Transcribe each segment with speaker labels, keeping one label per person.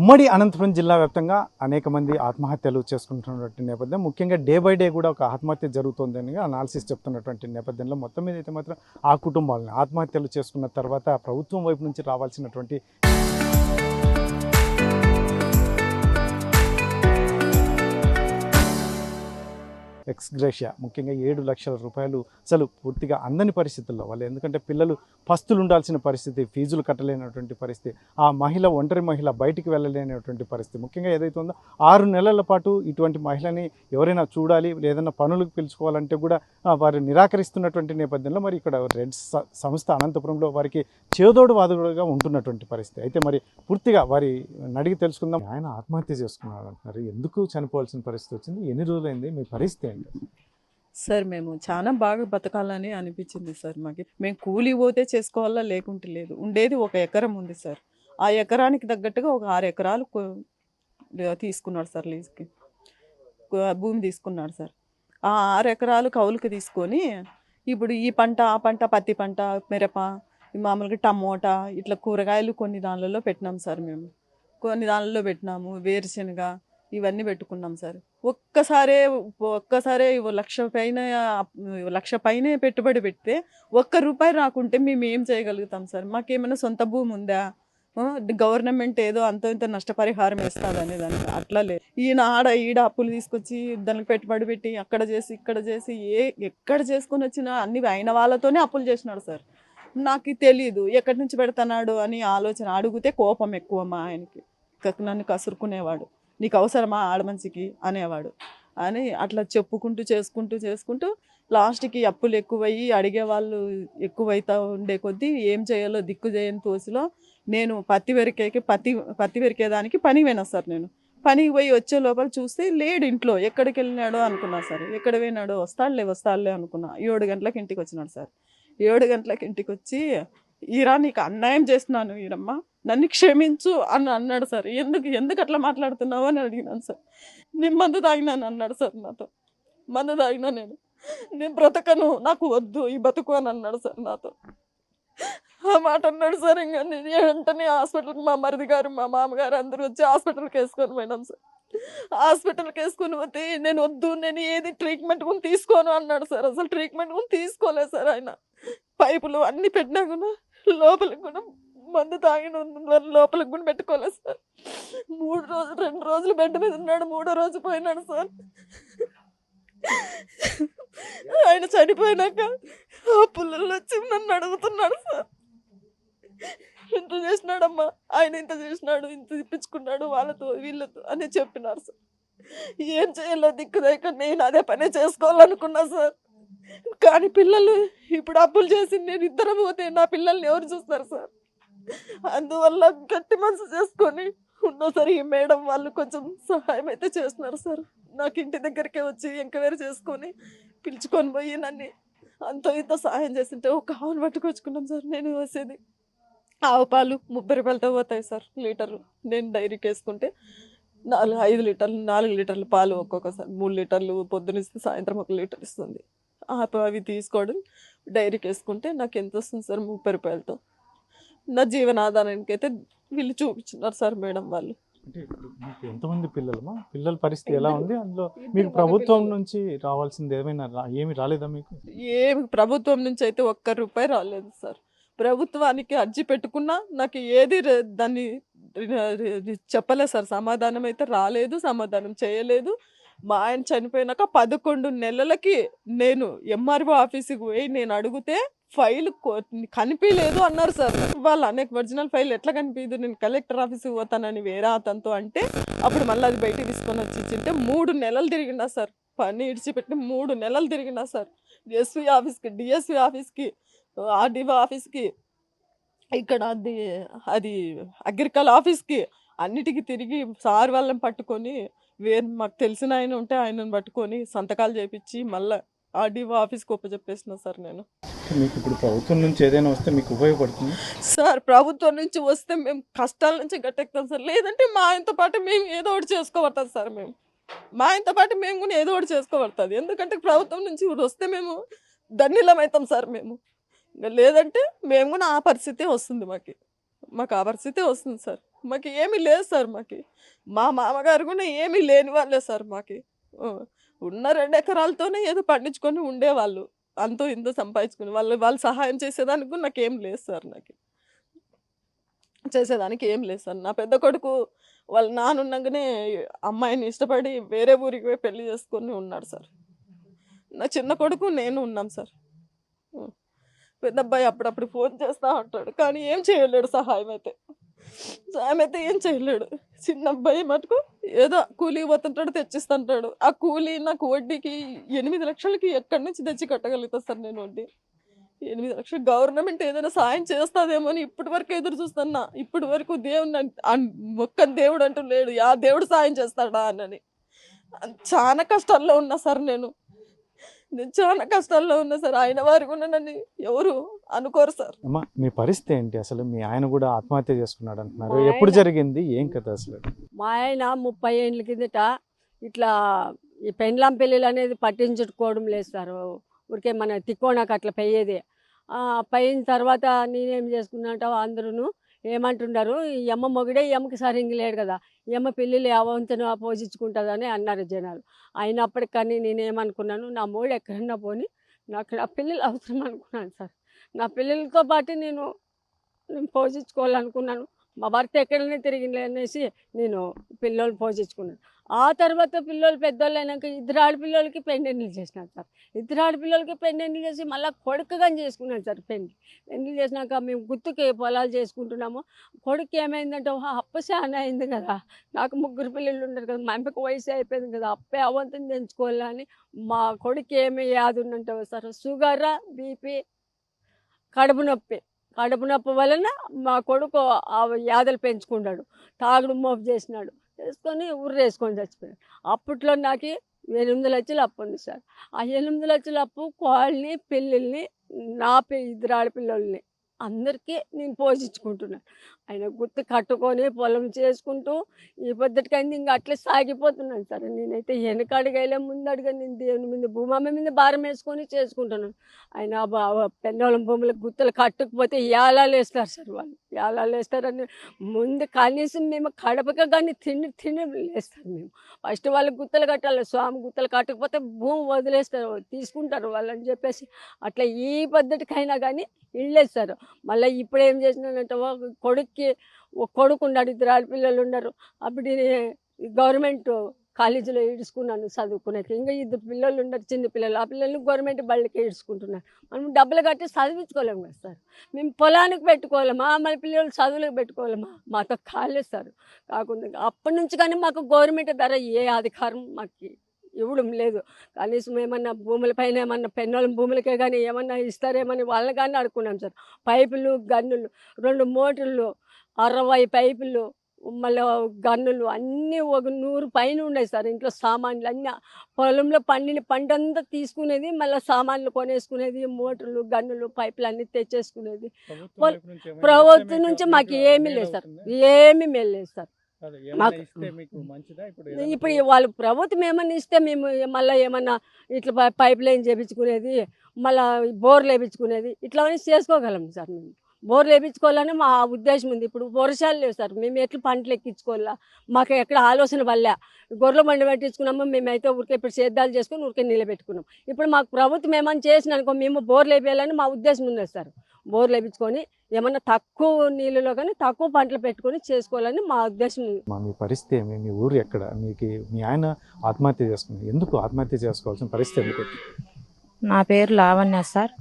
Speaker 1: ఉమ్మడి అనంతపురం జిల్లా వ్యాప్తంగా అనేక మంది ఆత్మహత్యలు చేసుకుంటున్నటువంటి నేపథ్యం, ముఖ్యంగా డే బై డే కూడా ఒక ఆత్మహత్య జరుగుతుందని అనాలిసిస్ చెప్తున్నటువంటి నేపథ్యంలో మొత్తం మీద అయితే మాత్రం ఆ కుటుంబాలను ఆత్మహత్యలు చేసుకున్న తర్వాత ప్రభుత్వం వైపు నుంచి రావాల్సినటువంటి ఎక్స్గ్రేషియా ముఖ్యంగా 7 లక్షల రూపాయలు అసలు పూర్తిగా అందని పరిస్థితుల్లో వాళ్ళు, ఎందుకంటే పిల్లలు పస్తులు ఉండాల్సిన పరిస్థితి, ఫీజులు కట్టలేనటువంటి పరిస్థితి, ఆ మహిళ ఒంటరి మహిళ బయటికి వెళ్ళలేనటువంటి పరిస్థితి. ముఖ్యంగా ఏదైతే ఉందో 6 నెలల పాటు ఇటువంటి మహిళని ఎవరైనా చూడాలి, ఏదైనా పనులకు పిలుచుకోవాలంటే కూడా వారు నిరాకరిస్తున్నటువంటి నేపథ్యంలో మరి ఇక్కడ రెడ్ సంస్థ అనంతపురంలో వారికి చేదోడు వాదుడుగా ఉంటున్నటువంటి పరిస్థితి. అయితే మరి పూర్తిగా వారి అడిగి తెలుసుకుందాం. ఆయన ఆత్మహత్య చేసుకున్నారు అంటున్నారు, ఎందుకు చనిపోవాల్సిన పరిస్థితి వచ్చింది, ఎన్ని రోజులైంది, మీ పరిస్థితి ఏంటి?
Speaker 2: సార్ మేము చాలా బాగా బతకాలని అనిపించింది సార్. మేము కూలి పోతే చేసుకోవాలా, లేకుంటే లేదు. ఉండేది 1 ఎకరం ఉంది సార్. ఆ ఎకరానికి తగ్గట్టుగా ఒక 6 ఎకరాలు తీసుకున్నాడు సార్ లీజుకి, భూమి తీసుకున్నాడు సార్. ఆ 6 ఎకరాలు కౌలుకి తీసుకొని ఇప్పుడు ఈ పంట ఆ పంట, పత్తి పంట, మిరప, మామూలుగా టమోటా, ఇట్లా కూరగాయలు కొన్ని దానిలలో పెట్టినాం సార్. మేము కొన్ని దానిలో పెట్టినాము, వేరుశనగ ఇవన్నీ పెట్టుకున్నాం సార్. ఒక్కసారే 1,00,000 పైనే పెట్టుబడి పెడితే ₹1 రాకుంటే మేము ఏం చేయగలుగుతాం సార్? మాకేమైనా సొంత భూమి ఉందా? గవర్నమెంట్ ఏదో అంత ఇంత నష్టపరిహారం ఇస్తుంది అనే దానికి అట్లా లేదు. ఈడ అప్పులు తీసుకొచ్చి దానికి పెట్టుబడి పెట్టి అక్కడ చేసి ఇక్కడ చేసి ఎక్కడ చేసుకొని వచ్చినా అన్ని అయిన వాళ్ళతోనే అప్పులు చేసినాడు సార్. నాకు తెలీదు ఎక్కడి నుంచి పెడతాడు అని ఆలోచన. అడిగితే కోపం ఎక్కువ మా ఆయనకి, నన్ను కసురుకునేవాడు. నీకు అవసరమా ఆడమనిషికి అనేవాడు. అని అట్లా చేసుకుంటూ లాస్ట్కి అప్పులు ఎక్కువయ్యి అడిగేవాళ్ళు ఎక్కువైతే ఉండే కొద్దీ ఏం చేయాలో దిక్కు చేయని తోసిలో నేను పత్తి వెరికేదానికి పని పోయినా సార్. నేను పనికి పోయి వచ్చే లోపల చూస్తే లేడు ఇంట్లో. ఎక్కడికి వెళ్ళినాడో అనుకున్నా సార్. ఎక్కడ పోయినాడో, వస్తాడులే అనుకున్నా. 7 గంటలకు ఇంటికి వచ్చినాడు సార్. 7 గంటలకు ఇంటికి వచ్చి, ఈరా నీకు అన్యాయం చేస్తున్నాను ఈరమ్మ, నన్ను క్షమించు అని అన్నాడు సార్. ఎందుకు అట్లా మాట్లాడుతున్నావు అని అడిగినాను సార్. నేను మందు తాగినాను అన్నాడు సార్. నాతో మందు తాగినా, నేను బ్రతకను, నాకు వద్దు ఈ బతుకు అని అన్నాడు సార్ నాతో. ఆ మాట అన్నాడు సార్. ఇంకా నేను వెంటనే హాస్పిటల్కి మా మరిది గారు మా మామగారు అందరూ వచ్చి హాస్పిటల్కి వేసుకొని పోయినాం సార్. హాస్పిటల్కి వేసుకొని పోతే నేను వద్దు, నేను ఏది ట్రీట్మెంట్ కూడా తీసుకోను అన్నాడు సార్. అసలు ట్రీట్మెంట్ కూడా తీసుకోలేదు సార్. ఆయన పైపులు అన్నీ పెట్టినా కూడా లోపలికి కూడా మందు తాగిన లోపలికి కూడా పెట్టుకోలేదు సార్. 2 రోజులు బెడ్ మీద ఉన్నాడు. 3వ రోజు పోయినాడు సార్. ఆయన చనిపోయినాక ఆ పుల్లలు వచ్చి నన్ను అడుగుతున్నాడు సార్, ఇంత చేసినాడమ్మా ఆయన, ఇంత చేసినాడు, ఇంత ఇప్పించుకున్నాడు వాళ్ళతో వీళ్ళతో అని చెప్పినారు సార్. ఏం చేయాలో దిక్కుదాక నేను అదే పనే చేసుకోవాలనుకున్నా సార్. కానీ పిల్లలు ఇప్పుడు అప్పులు చేసి నేను ఇద్దరం పోతే నా పిల్లల్ని ఎవరు చూస్తారు సార్? అందువల్ల గట్టి మనసు చేసుకొని ఉన్నోసారి ఈ మేడం వాళ్ళు కొంచెం సహాయం అయితే చేస్తున్నారు సార్. నాకు ఇంటి దగ్గరికే వచ్చి ఎంక్వైరీ చేసుకొని పిలుచుకొని పోయి నన్ను అంత ఇంత సహాయం చేస్తుంటే ఒక ఆవును పట్టుకొచ్చుకున్నాం సార్. నేను వేసేది ఆవు పాలు 30 రూపాయలతో పోతాయి సార్ లీటరు. నేను డైరీకి వేసుకుంటే 4 లీటర్లు పాలు ఒక్కొక్కసారి 3 లీటర్లు పొద్దునిస్తే సాయంత్రం 1 లీటర్ ఇస్తుంది. అవి తీసుకోవడం డైరీకి వేసుకుంటే నాకు ఎంత వస్తుంది సార్? 30 రూపాయలతో నా జీవనాధారానికి అయితే వీళ్ళు చూపించినారు సార్ మేడం వాళ్ళు.
Speaker 1: అంటే మీకు ఎంతమంది పిల్లలమా? పిల్లల పరిస్థితి ఎలా ఉంది? అందులో మీకు ప్రభుత్వం నుంచి రావాల్సింది ఏమి రాలేదా మీకు?
Speaker 2: ఏమి ప్రభుత్వం నుంచి అయితే ₹1 రాలేదు సార్. ప్రభుత్వానికి అర్జీ పెట్టుకున్నా నాకు ఏది దాన్ని చెప్పలేదు సార్. సమాధానం అయితే రాలేదు, సమాధానం చేయలేదు. మా ఆయన చనిపోయినాక 11 నెలలకి నేను ఎంఆర్ఓ ఆఫీస్కి పోయి నేను అడిగితే ఫైల్ కనిపించలేదు అన్నారు సార్. వాళ్ళు అనేక ఒరిజినల్ ఫైల్ ఎట్లా కనిపించదు, నేను కలెక్టర్ ఆఫీస్కి పోతానని వేరే అతనితో అంటే అప్పుడు మళ్ళీ అది బయటికి తీసుకొని వచ్చి ఇచ్చింటే 3 నెలలు తిరిగినా సార్. పని ఇడిచిపెట్టి 3 నెలలు తిరిగినా సార్. ఎస్వి ఆఫీస్కి, డిఎస్వి ఆఫీస్కి, ఆర్డీఓ ఆఫీస్కి, ఇక్కడ అది అగ్రికల్ ఆఫీస్కి, అన్నిటికీ తిరిగి సార్ వాళ్ళని పట్టుకొని మాకు తెలిసిన ఆయన ఉంటే ఆయనను పట్టుకొని సంతకాలు చేయించి మళ్ళీ ఆర్డీఓ ఆఫీస్కి ఒప్పచెప్పేసిన సార్. నేను
Speaker 1: మీకు ఇప్పుడు ప్రభుత్వం నుంచి ఏదైనా వస్తే మీకు ఉపయోగపడుతుంది
Speaker 2: సార్? ప్రభుత్వం నుంచి వస్తే మేము కష్టాల నుంచి గట్టెక్కుతాం సార్. లేదంటే మా ఆయనతో పాటు మేము ఏదో ఒకటి చేసుకోబడుతుంది సార్. మా ఆయనతో పాటు మేము కూడా ఏదో ఒకటి చేసుకోబడుతుంది. ఎందుకంటే ప్రభుత్వం నుంచి వస్తే మేము ధన్యులం అవుతాం సార్. లేదంటే మేము కూడా ఆ పరిస్థితి వస్తుంది, మాకు ఆ పరిస్థితి వస్తుంది సార్. మాకు ఏమీ లేదు సార్. మా మామగారు కూడా ఏమీ లేని వాళ్ళే సార్. ఉన్న 2 ఎకరాలతోనే ఏదో పండించుకొని ఉండేవాళ్ళు. అంతో ఇంతో సంపాదించుకుని వాళ్ళు సహాయం చేసేదానికి కూడా నాకేం లేదు సార్. చేసేదానికి ఏం లేదు సార్. నా పెద్ద కొడుకు వాళ్ళ నాన్న ఉన్నంగానే అమ్మాయిని ఇష్టపడి వేరే ఊరికి పోయి పెళ్లి చేసుకొని ఉన్నాడు సార్. నా చిన్న కొడుకు నేను ఉన్నాం సార్. పెద్ద అబ్బాయి అప్పుడప్పుడు ఫోన్ చేస్తూ ఉంటాడు, కానీ ఏం చేయలేడు. సహాయం అయితే ఏం చేయలేడు. చిన్న అబ్బాయి మటుకు ఏదో కూలీ పోతుంటాడు, తెచ్చిస్తుంటాడు. ఆ కూలీ నాకు వడ్డీకి 8 లక్షలకి ఎక్కడి నుంచి తెచ్చి కట్టగలుగుతా సార్ నేను వడ్డీ? 8 లక్షలు గవర్నమెంట్ ఏదైనా సాయం చేస్తుందేమో అని ఇప్పటి వరకు ఎదురు చూస్తున్నా. ఇప్పటి వరకు ఒక్క దేవుడు అంటూ లేడు. ఆ దేవుడు సాయం చేస్తాడా అని చాలా కష్టాల్లో ఉన్నా సార్. నేను చాలా కష్టాల్లో ఉన్నా సార్. ఆయన వారు కూడా నన్ను ఎవరు అనుకోరు సార్.
Speaker 1: అమ్మా, మీ పరిస్థితి ఏంటి అసలు? మీ ఆయన కూడా ఆత్మహత్య చేసుకున్నాడు అంటున్నారు.
Speaker 3: మా
Speaker 1: ఎప్పుడు
Speaker 3: ఆయన-
Speaker 1: జరిగింది? ఏం కథ అసలు?
Speaker 3: మా ఆయన 30 ఏళ్ళ కిందట ఇట్లా ఈ పెండ్లాం పెళ్ళిళ్ళు అనేది పట్టించుకోవడం లేదు సార్. ఊరికే మన తిక్కోనాకు అట్లా పోయేది. పోయిన తర్వాత నేనేం చేసుకున్నట్టు అందరూ ఏమంటున్నారు, ఈ అమ్మ మొగిడే ఈ అమ్మకి సరిగ్గా లేడు కదా, ఈ అమ్మ పెళ్ళిళ్ళు అవంతను పోషించుకుంటుందని అన్నారు జనాలు. అయినప్పటికీ కానీ నేనేమనుకున్నాను, నా మూడు ఎక్కడన్నా పోని నాకు నా పిల్లలు అవసరం అనుకున్నాను సార్. నా పిల్లలతో పాటు నేను పోషించుకోవాలనుకున్నాను. మా భర్త ఎక్కడనే తిరిగి అనేసి నేను పిల్లల్ని పోషించుకున్నాను. ఆ తర్వాత పిల్లలు పెద్దోళ్ళు అయినాక 2 ఆడపిల్లలకి పెండెంట్లు చేసినాను సార్. 2 ఆడపిల్లలకి పెండెంట్లు చేసి మళ్ళీ కొడుకుగా చేసుకున్నాను సార్. పెండ్లు చేసినాక మేము గుర్తుకి పొలాలు చేసుకుంటున్నాము. కొడుకు ఏమైందంటే అప్పు చాలా అయింది కదా, నాకు 3 పిల్లలు ఉన్నారు కదా, మా అమ్మకి వయసు అయిపోయింది కదా, అప్పే అవంతం తెంచుకోవాలని మా కొడుకు ఏమి వ్యాధి ఉందంటే సార్, షుగర్, బీపీ, కడుపు నొప్పి వలన మా కొడుకు ఆ వ్యాధులు పెంచుకున్నాడు. తాగుడు మోపు చేసినాడు, చేసుకొని ఉర్రేసుకొని చచ్చిపోయాడు. అప్పట్లో నాకు 8 లక్షలు అప్పు ఉంది సార్. ఆ 8 లక్షల అప్పు కోళ్ళని, పిల్లల్ని, నా 2 ఆడపిల్లల్ని అందరికీ నేను పోషించుకుంటున్నాను. ఆయన గుర్తు కట్టుకొని పొలం చేసుకుంటూ ఈ పద్ధతికైంది ఇంకా అట్లే సాగిపోతున్నాను సార్. నేనైతే వెనకడుగైలే ముందడుగా నేను దేవుని మీద భూమి మీద భారం వేసుకొని చేసుకుంటున్నాను. ఆయన పెన్నోళం భూములకు గుత్తలు కట్టుకుపోతే ఏలాలు వేస్తారు సార్. వాళ్ళు ఏలాలు వేస్తారని ముందు కనీసం మేము కడపక కానీ తిండి లేస్తారు. మేము ఫస్ట్ వాళ్ళకి గుత్తలు కట్టాలి. స్వామి గుత్తలు కట్టకపోతే భూమి వదిలేస్తారు, తీసుకుంటారు వాళ్ళని చెప్పేసి అట్లా ఈ పద్ధతికైనా కానీ ఇళ్ళేస్తారు. మళ్ళీ ఇప్పుడు ఏం చేసినానంటే ఒక కొడుకు ఉన్నాడు, 2 ఆడపిల్లలు ఉన్నారు. అప్పుడు గవర్నమెంట్ కాలేజీలో ఈడ్చుకున్నాను చదువుకునేకి. ఇంకా 2 పిల్లలు ఉన్నారు, చిన్న పిల్లలు. ఆ పిల్లల్ని గవర్నమెంట్ బళ్ళకి ఈడ్చుకుంటున్నాను. మనం డబ్బులు కట్టి చదివించుకోలేము కదా సార్. మేము పొలానికి పెట్టుకోలేమా, మన పిల్లలు చదువులకు పెట్టుకోలేమా? మాతో కాలేస్తారు. కాకుండా అప్పటి నుంచి కానీ మాకు గవర్నమెంట్ ధర ఏ అధికారం మాకు ఇవ్వడం లేదు. కనీసం ఏమన్నా భూములపైన ఏమన్నా పెన్నోళ్ళ భూములకే కానీ ఏమన్నా ఇస్తారేమని వాళ్ళని కానీ అడుక్కున్నాం సార్. పైపులు, గన్నులు, 2 మోటార్లు, 60 పైపులు, మళ్ళీ గన్నులు అన్నీ ఒక 100 పైన ఉన్నాయి సార్. ఇంట్లో సామాన్లు అన్నీ పొలంలో పంటంతా తీసుకునేది, మళ్ళీ సామాన్లు కొనేసుకునేది, మోటార్లు, గన్నులు, పైపులు అన్నీ తెచ్చేసుకునేది. ప్రభుత్వం నుంచి మాకు ఏమీ లేదు సార్, ఏమీ మేలు లేదు సార్. ఇప్పుడు వాళ్ళు ప్రభుత్వం ఏమన్నా ఇస్తే మేము మళ్ళీ ఏమన్నా ఇట్లా పైప్ లైన్ చేయించుకునేది, మళ్ళీ బోర్లు వేయించుకునేది ఇట్లా చేసుకోగలం సార్. మేము బోర్లు వేయించుకోవాలని మా ఉద్దేశం ఉంది. ఇప్పుడు వర్షాలు లేవు సార్, మేము ఎట్లా పంటలు ఎక్కించుకోవాలా మాకు ఎక్కడ ఆలోచన వల్ల గొర్రెల బండి పెట్టించుకున్నాము. మేమైతే ఊరికే ఇప్పుడు సేద్యాలు చేసుకొని ఊరికే నిలబెట్టుకున్నాం. ఇప్పుడు మాకు ప్రభుత్వం ఏమన్నా చేసిన అనుకో మేము బోర్లు వేయాలని మా ఉద్దేశం ఉంది సార్. బోర్లు వేయించుకొని ఏమన్నా తక్కువ నీళ్ళలో కానీ తక్కువ పంటలు పెట్టుకొని చేసుకోవాలని మా ఉద్దేశం ఉంది.
Speaker 1: మీ పరిస్థితి ఏమి? మీ ఊరు ఎక్కడ? మీ ఆయన ఆత్మహత్య చేసుకున్నారు, ఎందుకు ఆత్మహత్య చేసుకోవాల్సిన పరిస్థితి ఎందుకు?
Speaker 4: నా పేరు లావణ్య సార్.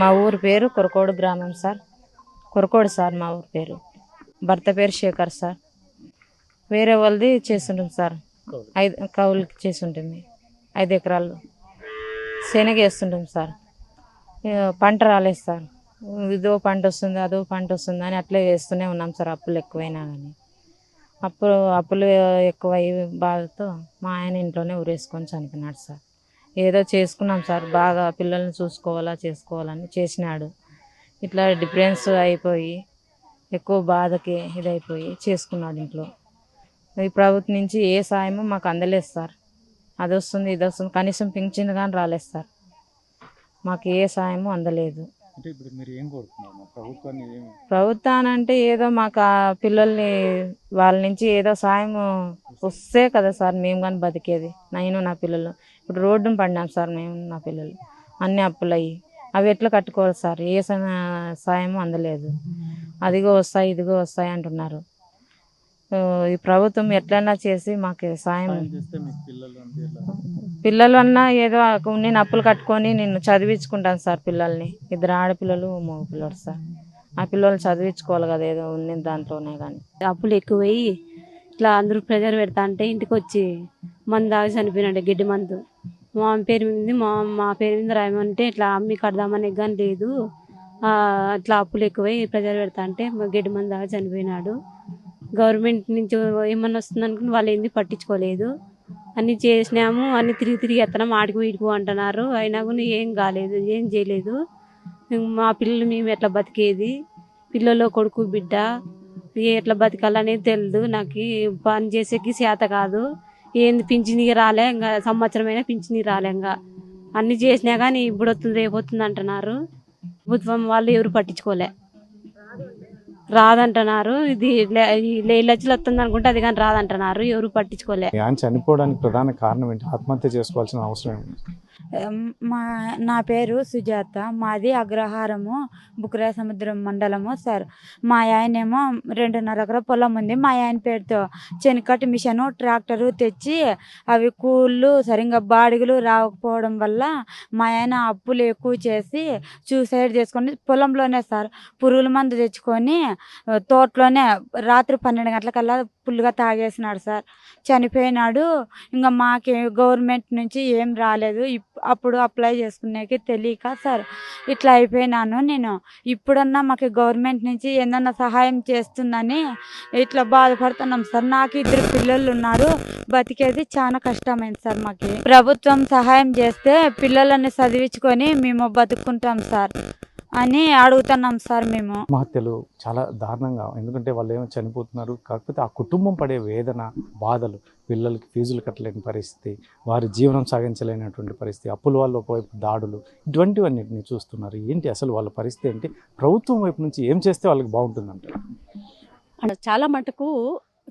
Speaker 4: మా ఊరు పేరు కొరకోడు గ్రామం సార్. కొరకోడు సార్ మా ఊరు పేరు. భర్త పేరు శేఖర్ సార్. వేరే వాళ్ళది చేస్తుంటాం సార్. 5 కౌలుకి చేస్తుంటాం. 5 ఎకరాలు శనగ వేస్తుంటాం సార్. పంట రాలేదు సార్. ఇదో పంట వస్తుంది, అదో పంట వస్తుంది అని అట్లే వేస్తూనే ఉన్నాం సార్. అప్పులు ఎక్కువైనా కానీ అప్పులు ఎక్కువ బాధతో మా ఆయన ఇంట్లోనే ఊరేసుకొని చనిపోయినాడు సార్. ఏదో చేసుకున్నాం సార్, బాగా పిల్లల్ని చేసుకోవాలని చేసినాడు. ఇట్లా డిఫరెన్స్ అయిపోయి ఎక్కువ బాధకి ఇదైపోయి చేసుకున్నాడు ఇంట్లో. ఈ ప్రభుత్వం నుంచి ఏ సాయమో మాకు అందలేదు సార్. అది వస్తుంది, ఇది వస్తుంది, కనీసం పింఛన్ కానీ రాలేదు సార్. మాకు ఏ సాయము అందలేదు.
Speaker 1: అంటే ఇప్పుడు మీరు ఏం కోరుతున్నారు ప్రభుత్వాన్ని?
Speaker 4: ప్రభుత్వానంటే ఏదో మాకు ఆ పిల్లల్ని వాళ్ళ నుంచి ఏదో సాయం వస్తే కదా సార్ మేము కానీ బతికేది, నేను నా పిల్లలు. ఇప్పుడు రోడ్డున పడినాం సార్ మేము నా పిల్లలు, అన్ని అప్పులయ్యి అవి ఎట్లా కట్టుకోవాలి సార్? ఏ సాయం అందలేదు. అదిగో వస్తాయి ఇదిగో వస్తాయి అంటున్నారు. ఈ ప్రభుత్వం ఎట్లన్నా చేసి మాకు సాయం, పిల్లలు అన్నా ఏదో నేను అప్పులు కట్టుకొని నేను చదివించుకుంటాను సార్ పిల్లల్ని. 2 ఆడపిల్లలు 3 పిల్లలు సార్. ఆ పిల్లలు చదివించుకోవాలి కదా ఏదో ఉన్న దాంట్లోనే. కానీ
Speaker 5: అప్పులు ఎక్కువయ్యి ఇట్లా అందరూ ప్రెజర్ పెడతా అంటే ఇంటికి వచ్చి మందు తాగి చనిపోయినాడు, గిడ్డి మందు. మా పేరు మీద మా పేరు మీద రాయమంటే ఇట్లా అమ్మి కడదామని కానీ లేదు. ఇట్లా అప్పులు ఎక్కువై ప్రెజర్ పెడతా అంటే గిడ్డి మందు తాగి చనిపోయినాడు. గవర్నమెంట్ నుంచి ఏమన్నా వస్తుంది అనుకుని వాళ్ళు ఏంది పట్టించుకోలేదు. అన్నీ చేసినాము, అన్నీ తిరిగి ఎత్తనాము, ఆడికి వీడికి అంటున్నారు. అయినా కూడా ఏం కాలేదు, ఏం చేయలేదు. మా పిల్లలు మేము ఎట్లా బతికేది, పిల్లలు కొడుకు బిడ్డ ఎట్లా బతకాలనేది తెలియదు. నాకు పని చేసేకి చేత కాదు. ఏంది పింఛనీ రాలే, ఇంకా సంవత్సరమైనా పింఛనీ రాలే. ఇంకా అన్నీ చేసినా కానీ ఇప్పుడు వస్తుంది రేపు వస్తుంది అంటున్నారు. ప్రభుత్వం వాళ్ళు ఎవరు పట్టించుకోలే, రాదంటున్నారు. ఇది 7 లక్షలు వస్తుంది అనుకుంటే అది కానీ రాదంటున్నారు, ఎవరు పట్టించుకోలే.
Speaker 1: ఆయన చనిపోవడానికి ప్రధాన కారణం ఏంటి? ఆత్మహత్య చేసుకోవాల్సిన అవసరం ఏంటి?
Speaker 6: నా పేరు సుజాత, మాది అగ్రహారము, బుక్రా సముద్రం మండలము సార్. మా ఆయనేమో 2.5 ఎకరా పొలం ఉంది. మా ఆయన పేరుతో చెనికట్టు మిషను ట్రాక్టరు తెచ్చి అవి కూళ్ళు సరిగ్గా బాడిగలు రాకపోవడం వల్ల మా ఆయన అప్పులు ఎక్కువ చేసి సూసైడ్ చేసుకొని పొలంలోనే సార్ పురుగుల మందు తెచ్చుకొని తోటలోనే రాత్రి 12 గంటలకల్లా ఫుల్గా తాగేసినాడు సార్, చనిపోయినాడు. ఇంకా మాకే గవర్నమెంట్ నుంచి ఏం రాలేదు. అప్పుడు అప్లై చేసుకునేకి తెలియక సార్ ఇట్లా అయిపోయినాను నేను. ఇప్పుడన్నా మాకు గవర్నమెంట్ నుంచి ఏదన్నా సహాయం చేస్తుందని ఇట్లా బాధపడుతున్నాం సార్. నాకు 2 పిల్లలు ఉన్నారు, బతికేది చాలా కష్టమైంది సార్. మాకు ప్రభుత్వం సహాయం చేస్తే పిల్లలని చదివించుకొని మేము బతుకుంటాం సార్ అని అడుగుతున్నాం సార్. మేము
Speaker 1: ఆత్మహత్యలు చాలా దారుణంగా, ఎందుకంటే వాళ్ళు ఏమో చనిపోతున్నారు, కాకపోతే ఆ కుటుంబం పడే వేదన బాధలు, పిల్లలకి ఫీజులు కట్టలేని పరిస్థితి, వారి జీవనం సాగించలేనటువంటి పరిస్థితి, అప్పుల వాళ్ళు ఒకవైపు దాడులు, ఇటువంటివన్నిటిని చూస్తున్నారు. ఏంటి అసలు వాళ్ళ పరిస్థితి ఏంటి? ప్రభుత్వం వైపు నుంచి ఏం చేస్తే వాళ్ళకి బాగుంటుందంటే?
Speaker 7: చాలా మటుకు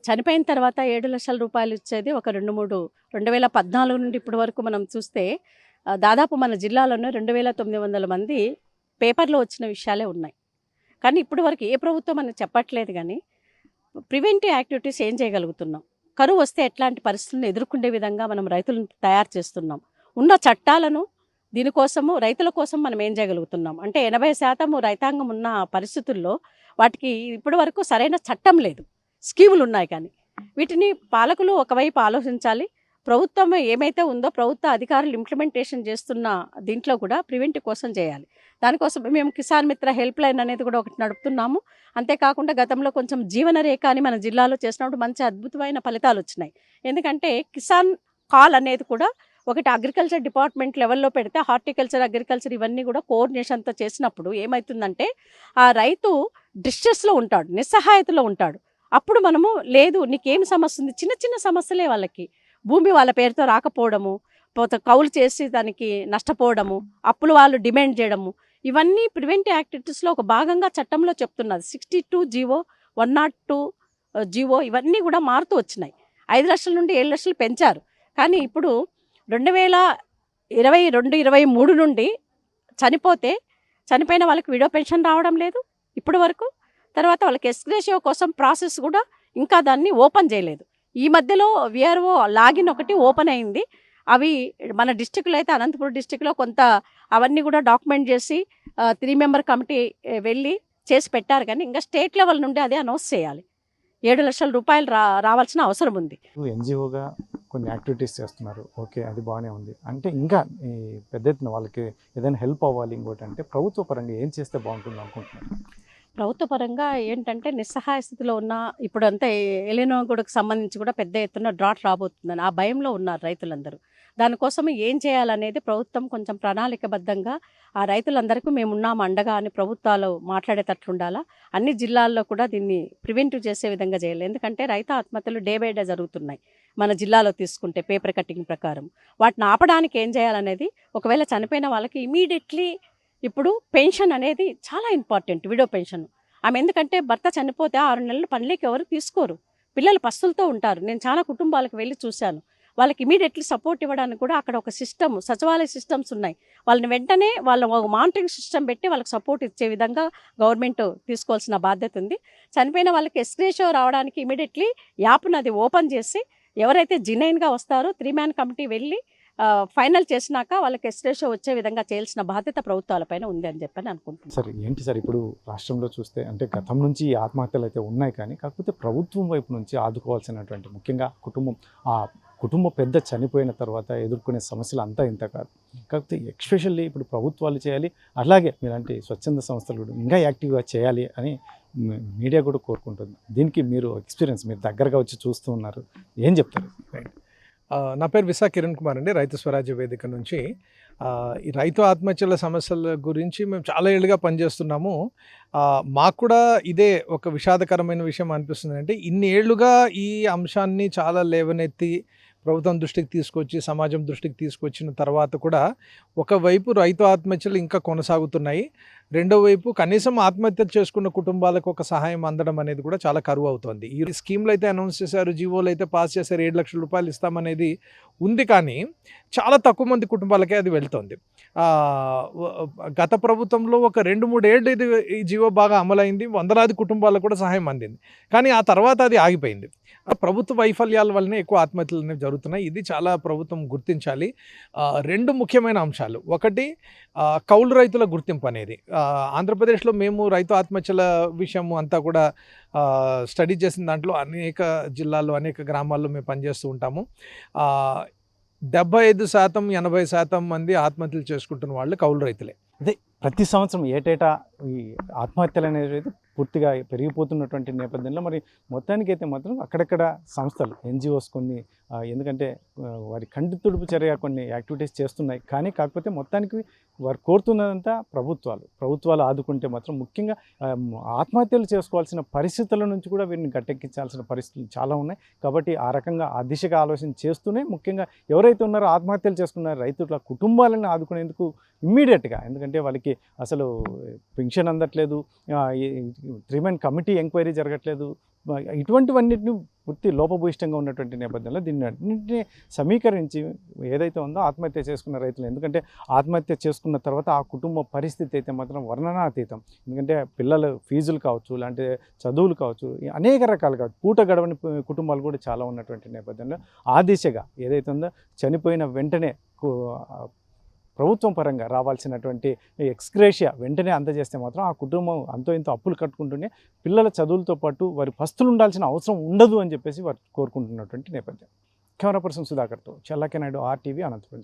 Speaker 7: చనిపోయిన తర్వాత 7 లక్షల రూపాయలు ఇచ్చేది ఒక 2014 నుండి ఇప్పటి వరకు మనం చూస్తే దాదాపు మన జిల్లాలోనే 2900 మంది పేపర్లో వచ్చిన విషయాలే ఉన్నాయి. కానీ ఇప్పటి వరకు ఏ ప్రభుత్వం అని చెప్పట్లేదు. కానీ ప్రివెంటివ్ యాక్టివిటీస్ ఏం చేయగలుగుతున్నాం? కరువు వస్తే ఎట్లాంటి పరిస్థితులను ఎదుర్కొనే విధంగా మనం రైతులను తయారు చేస్తున్నాం. ఉన్న చట్టాలను దీనికోసము రైతుల కోసం మనం ఏం చేయగలుగుతున్నాం అంటే 80% రైతాంగం ఉన్న పరిస్థితుల్లో వాటికి ఇప్పటి వరకు సరైన చట్టం లేదు, స్కీములు ఉన్నాయి. కానీ వీటిని పాలకులు ఒకవైపు ఆలోచించాలి. ప్రభుత్వం ఏమైతే ఉందో ప్రభుత్వ అధికారులు ఇంప్లిమెంటేషన్ చేస్తున్న దీంట్లో కూడా ప్రివెంటివ్ కోసం చేయాలి. దానికోసం మేము కిసాన్ మిత్ర హెల్ప్ లైన్ అనేది కూడా ఒకటి నడుపుతున్నాము. అంతేకాకుండా గతంలో కొంచెం జీవన రేఖ అని మన జిల్లాలో చేసినప్పుడు మంచి అద్భుతమైన ఫలితాలు వచ్చినాయి. ఎందుకంటే కిసాన్ కాల్ అనేది కూడా ఒకటి అగ్రికల్చర్ డిపార్ట్మెంట్ లెవెల్లో పెడితే హార్టికల్చర్ అగ్రికల్చర్ ఇవన్నీ కూడా కోఆర్డినేషన్తో చేసినప్పుడు ఏమవుతుందంటే ఆ రైతు డిస్ట్రెస్లో ఉంటాడు, నిస్సహాయతలో ఉంటాడు. అప్పుడు మనము లేదు నీకేం సమస్య ఉంది, చిన్న చిన్న సమస్యలే, వాళ్ళకి భూమి వాళ్ళ పేరుతో రాకపోవడము, కౌలు చేసి దానికి నష్టపోవడము, అప్పులు వాళ్ళు డిమాండ్ చేయడము, ఇవన్నీ ప్రివెంటివ్ యాక్టివిటీస్లో ఒక భాగంగా చట్టంలో చెప్తున్నది. 62 జీవో 102 జీవో ఇవన్నీ కూడా మారుతూ వచ్చినాయి. 5 లక్షల నుండి 7 లక్షలు పెంచారు. కానీ ఇప్పుడు 2022-23 నుండి చనిపోయిన వాళ్ళకి విడో పెన్షన్ రావడం లేదు ఇప్పటి వరకు. తర్వాత వాళ్ళకి ఎక్స్గ్రేషియో కోసం ప్రాసెస్ కూడా ఇంకా దాన్ని ఓపెన్ చేయలేదు. ఈ మధ్యలో విఆర్ఓ లాగిన్ ఒకటి ఓపెన్ అయింది. అవి మన డిస్టిక్లో అయితే అనంతపురం డిస్టిక్లో కొంత అవన్నీ కూడా డాక్యుమెంట్ చేసి 3 మెంబర్ కమిటీ వెళ్ళి చేసి పెట్టారు. కానీ ఇంకా స్టేట్ లెవెల్ నుండి అదే అనౌన్స్ చేయాలి. 7 లక్షల రూపాయలు రావాల్సిన అవసరం ఉంది.
Speaker 1: ఎన్జిఓగా కొన్ని యాక్టివిటీస్ చేస్తున్నారు, ఓకే, అది బాగానే ఉంది. అంటే ఇంకా ఈ పెద్ద ఎత్తున వాళ్ళకి ఏదైనా హెల్ప్ అవ్వాలి. ఇంకోటి అంటే ప్రభుత్వ పరంగా ఏం చేస్తే బాగుంటుంది అనుకుంటున్నారు?
Speaker 7: ప్రభుత్వ పరంగా ఏంటంటే నిస్సహాయ స్థితిలో ఉన్న ఇప్పుడంతా ఎలినో గూడకు సంబంధించి కూడా పెద్ద ఎత్తున డ్రాట్ రాబోతుందని ఆ భయంలో ఉన్నారు రైతులందరూ. దానికోసం ఏం చేయాలనేది ప్రభుత్వం కొంచెం ప్రణాళికబద్ధంగా ఆ రైతులందరికీ మేమున్నాము అండగా అని ప్రభుత్వాలు మాట్లాడేటట్లుండాలా. అన్ని జిల్లాల్లో కూడా దీన్ని ప్రివెంటివ్ చేసే విధంగా చేయాలి. ఎందుకంటే రైతు ఆత్మహత్యలు డే బై డే జరుగుతున్నాయి మన జిల్లాలో తీసుకుంటే పేపర్ కటింగ్ ప్రకారం. వాటిని ఆపడానికి ఏం చేయాలనేది, ఒకవేళ చనిపోయిన వాళ్ళకి ఇమీడియట్లీ ఇప్పుడు పెన్షన్ అనేది చాలా ఇంపార్టెంట్, విడో పెన్షన్. ఆమె ఎందుకంటే భర్త చనిపోతే 6 నెలలు పనిలోకి ఎవరు తీసుకోరు, పిల్లలు పస్తులతో ఉంటారు. నేను చాలా కుటుంబాలకు వెళ్ళి చూశాను. వాళ్ళకి ఇమీడియట్లీ సపోర్ట్ ఇవ్వడానికి కూడా అక్కడ ఒక సిస్టమ్, సచివాలయ సిస్టమ్స్ ఉన్నాయి. వాళ్ళని వెంటనే ఒక మానిటరింగ్ సిస్టమ్ పెట్టి వాళ్ళకి సపోర్ట్ ఇచ్చే విధంగా గవర్నమెంట్ తీసుకోవాల్సిన బాధ్యత ఉంది. చనిపోయిన వాళ్ళకి ఎక్స్గ్రేషియో రావడానికి ఇమీడియట్లీ యాప్ను అది ఓపెన్ చేసి ఎవరైతే జినైన్గా వస్తారో 3 మ్యాన్ కమిటీ వెళ్ళి ఫైనల్ చేసినాక వాళ్ళకి ఎక్స్గ్రేషియో వచ్చే విధంగా చేయాల్సిన బాధ్యత ప్రభుత్వాలపైన ఉంది అని చెప్పని అనుకుంటున్నాను.
Speaker 1: సార్ ఏంటి సార్ ఇప్పుడు రాష్ట్రంలో చూస్తే అంటే గతం నుంచి ఈ ఆత్మహత్యలు అయితే ఉన్నాయి, కానీ కాకపోతే ప్రభుత్వం వైపు నుంచి ఆదుకోవాల్సినటువంటి ముఖ్యంగా కుటుంబ పెద్ద చనిపోయిన తర్వాత ఎదుర్కొనే సమస్యలు అంతా ఇంత కాదు. కాకపోతే ఎస్పెషల్లీ ఇప్పుడు ప్రభుత్వాలు చేయాలి, అలాగే మీలాంటి స్వచ్ఛంద సంస్థలు కూడా ఇంకా యాక్టివ్గా చేయాలి అని మీడియా కూడా కోరుకుంటుంది. దీనికి మీరు ఎక్స్పీరియన్స్, మీరు దగ్గరగా వచ్చి చూస్తూ ఉన్నారు, ఏం చెప్తారు?
Speaker 8: నా పేరు విశా కిరణ్ కుమార్ అండి, రైతు స్వరాజ్య వేదిక నుంచి. ఈ రైతు ఆత్మహత్యల సమస్యల గురించి మేము చాలా ఏళ్ళుగా పనిచేస్తున్నాము. మాకు కూడా ఇదే ఒక విషాదకరమైన విషయం అనిపిస్తుంది. అంటే ఇన్ని ఏళ్ళుగా ఈ అంశాన్ని చాలా లేవనెత్తి ప్రభుత్వం దృష్టికి తీసుకొచ్చి సమాజం దృష్టికి తీసుకొచ్చిన తర్వాత కూడా ఒకవైపు రైతు ఆత్మహత్యలు ఇంకా కొనసాగుతున్నాయి, రెండో వైపు కనీసం ఆత్మహత్యలు చేసుకున్న కుటుంబాలకు ఒక సహాయం అందడం అనేది కూడా చాలా కరువు అవుతుంది. ఈ స్కీమ్లు అయితే అనౌన్స్ చేశారు, జీవోలు అయితే పాస్ చేశారు, 7 లక్షల రూపాయలు ఇస్తామనేది ఉంది, కానీ చాలా తక్కువ మంది కుటుంబాలకే అది వెళ్తుంది. గత ప్రభుత్వంలో ఒక 2-3 ఏళ్ళు ఇది ఈ జీవో బాగా అమలైంది, వందలాది కుటుంబాలకు కూడా సహాయం అందింది, కానీ ఆ తర్వాత అది ఆగిపోయింది. ప్రభుత్వ వైఫల్యాల వల్లనే ఎక్కువ ఆత్మహత్యలు అనేవి జరుగుతున్నాయి. ఇది చాలా ప్రభుత్వం గుర్తించాలి. 2 ముఖ్యమైన అంశాలు. ఒకటి, కౌలు రైతుల గుర్తింపు అనేది. ఆంధ్రప్రదేశ్లో మేము రైతు ఆత్మహత్యల విషయం అంతా కూడా స్టడీ చేసిన దాంట్లో అనేక జిల్లాల్లో అనేక గ్రామాల్లో మేము పనిచేస్తూ ఉంటాము. 75% 80% మంది ఆత్మహత్యలు చేసుకుంటున్న వాళ్ళు కౌలు రైతులే.
Speaker 1: అదే ప్రతి సంవత్సరం ఏటేటా ఈ ఆత్మహత్యలు అనేది అయితే పూర్తిగా పెరిగిపోతున్నటువంటి నేపథ్యంలో మరి మొత్తానికైతే మాత్రం అక్కడక్కడ సంస్థలు, ఎన్జిఓస్ కొన్ని ఎందుకంటే వారి కంటి తుడుపు చర్య కొన్ని యాక్టివిటీస్ చేస్తున్నాయి, కానీ కాకపోతే మొత్తానికి వారు కోరుతున్నదంతా ప్రభుత్వాలు ఆదుకుంటే మాత్రం ముఖ్యంగా ఆత్మహత్యలు చేసుకోవాల్సిన పరిస్థితుల నుంచి కూడా వీరిని గట్టెక్కించాల్సిన పరిస్థితులు చాలా ఉన్నాయి. కాబట్టి ఆ రకంగా ఆ దిశగా ఆలోచన చేస్తూనే ముఖ్యంగా ఎవరైతే ఉన్నారో ఆత్మహత్యలు చేసుకున్నారో రైతుల కుటుంబాలను ఆదుకునేందుకు ఇమ్మీడియట్గా, ఎందుకంటే వాళ్ళకి అసలు పెన్షన్ అందట్లేదు, 3 మ్యాన్ కమిటీ ఎంక్వైరీ జరగట్లేదు, ఇటువంటివన్నిటిని పూర్తి లోపభూయిష్టంగా ఉన్నటువంటి నేపథ్యంలో దీన్ని అన్నింటినీ సమీకరించి ఏదైతే ఉందో ఆత్మహత్య చేసుకున్న రైతులు, ఎందుకంటే ఆత్మహత్య చేసుకున్న తర్వాత ఆ కుటుంబ పరిస్థితి అయితే మాత్రం వర్ణనాతీతం. ఎందుకంటే పిల్లల ఫీజులు కావచ్చు, ఇలాంటి చదువులు కావచ్చు, అనేక రకాలుగా పూట గడవని కుటుంబాలు కూడా చాలా ఉన్నటువంటి నేపథ్యంలో ఆ దిశగా ఏదైతే ఉందో చనిపోయిన వెంటనే ప్రభుత్వం పరంగా రావాల్సినటువంటి ఎక్స్గ్రేషియా వెంటనే అందజేస్తే మాత్రం ఆ కుటుంబం అంతో ఇంతో అప్పులు కట్టుకుంటూనే పిల్లల చదువులతో పాటు వారి పస్తులు ఉండాల్సిన అవసరం ఉండదు అని చెప్పేసి వారు కోరుకుంటున్నటువంటి నేపథ్యం. కెమెరా పర్సన్ సుధాకర్తో చల్లాకే నాయుడు, RTV, అనంతపురం.